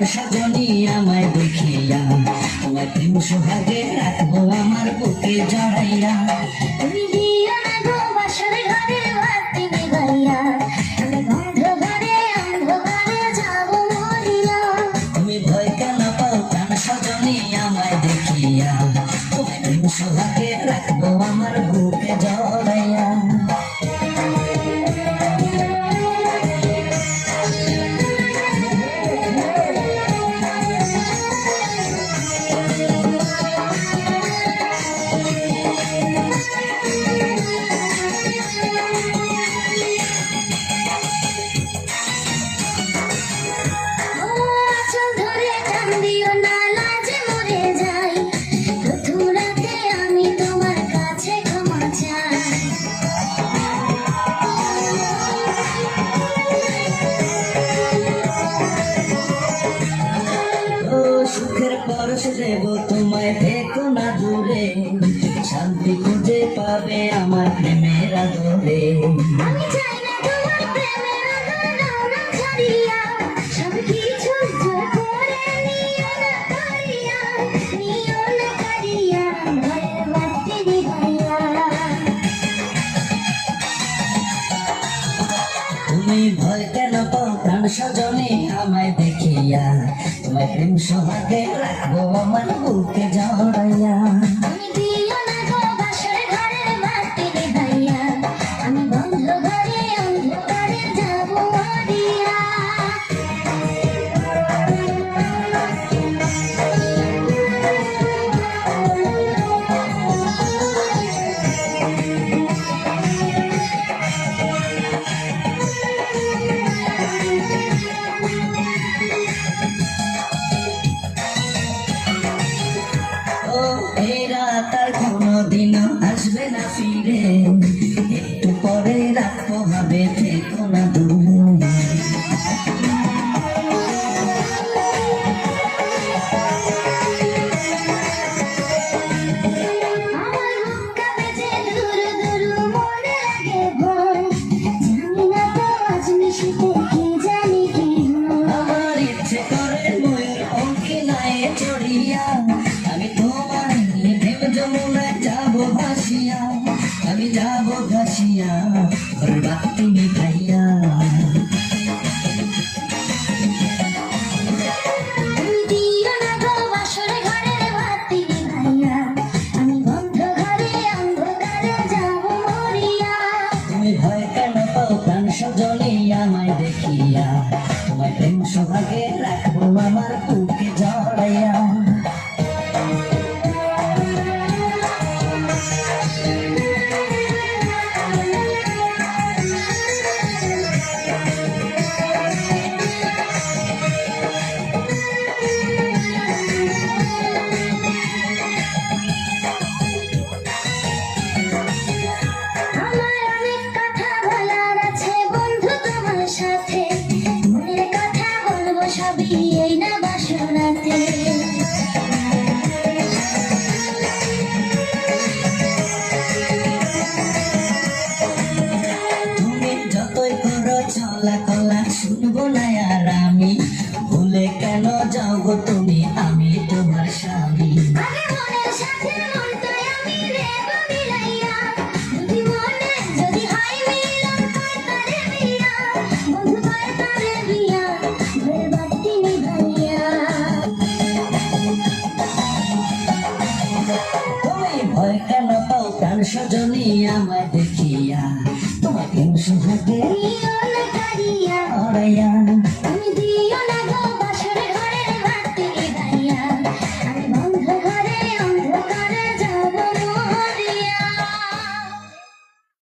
সজনী আমায় দেখিয়া, তোমায় প্রেম সোহাগে রাখবো আমার বুকে জড়াইয়া। তুমি দিও না গো বাসর ঘরে বাতি নিভাইয়া, আমি বন্ধ ঘরে অন্ধকারে যাব মরিয়া। তুমি ভয় কেন পাও প্রাণ সজনী আমায় দেখিয়া, তোমায় প্রেম সোহাগে রাখবো আমার বুকে জড়াইয়া। সুখের পরশ দেব তোমায়, থেকো না দূরে, শান্তি খুঁজে পাবে আমার প্রেমের আদরে। আমি চাই না তোমার প্রেমের আদর ছাড়িয়া, সব কিছু জোর করে নিও না করিয়া, নিও না করিয়া ঘরের বাতি নিভাইয়া। তুমি ভয় কেন পাও প্রাণ সজনী আমায় দেখিয়া, তোমায় প্রেম সোহাগে রাখবো আমার বুকে জড়াইয়া। তুমি দিও না গো বাসর ঘরে বাতি নিভাইয়া, আমি বন্ধ ঘরে অন্ধকারে যাব মরিয়া। এই রাত আর কোনোদিন আসবে না ফিরে, একটু পরে রাখবো ভাবে থেকো না দূরে। আমার বুক কাঁপে যে দুরু দুরু মনে লাগে ভয়, জানি না তো আজ নিশিতে কি জানি কি হয়। আমার ইচ্ছে করে ময়ূর অঙ্কিনায় চড়িয়া, আমি তোমায় নিয়ে ঢেউ যমুনায় যাবো ভাসিয়া, আমি যাবো ভাসিয়া ঘরের বাতি নিভাইয়া। তুমি দিও না গো বাসর ঘরে বাতি নিভাইয়া, আমি বন্ধ ঘরে অন্ধকারে যাব মরিয়া। তুমি ভয় কেন পাও প্রাণ সজনী আমায় দেখিয়া, তোমায় প্রেম সোহাগে রাখবো আমার বুকে জড়াইয়া। আমার অনেক কথা বলার আছে বন্ধু তোমার সাথে, মনের কথা বলবো সবই এই না বাসরাতে। তুমি যতই করো চলা কলা শুনবো না আর আমি, ভুলে কেন যাও গো তুমি, আমি তোমার স্বামী। আগে মনের সাথে মনটাই আমি রেব মিলাইয়া, যদি মনে যদি হয় মিলন হয় তারে বিয়া, বন্ধু হয় তারে বিয়া, ঘরের বাতি নিভাইয়া। তুমি ভয় কেন পাও প্রাণ সজনী আমায় দেখিয়া, তোমায় প্রেম সোহাগে নিও না করিয়া জড়াইয়া।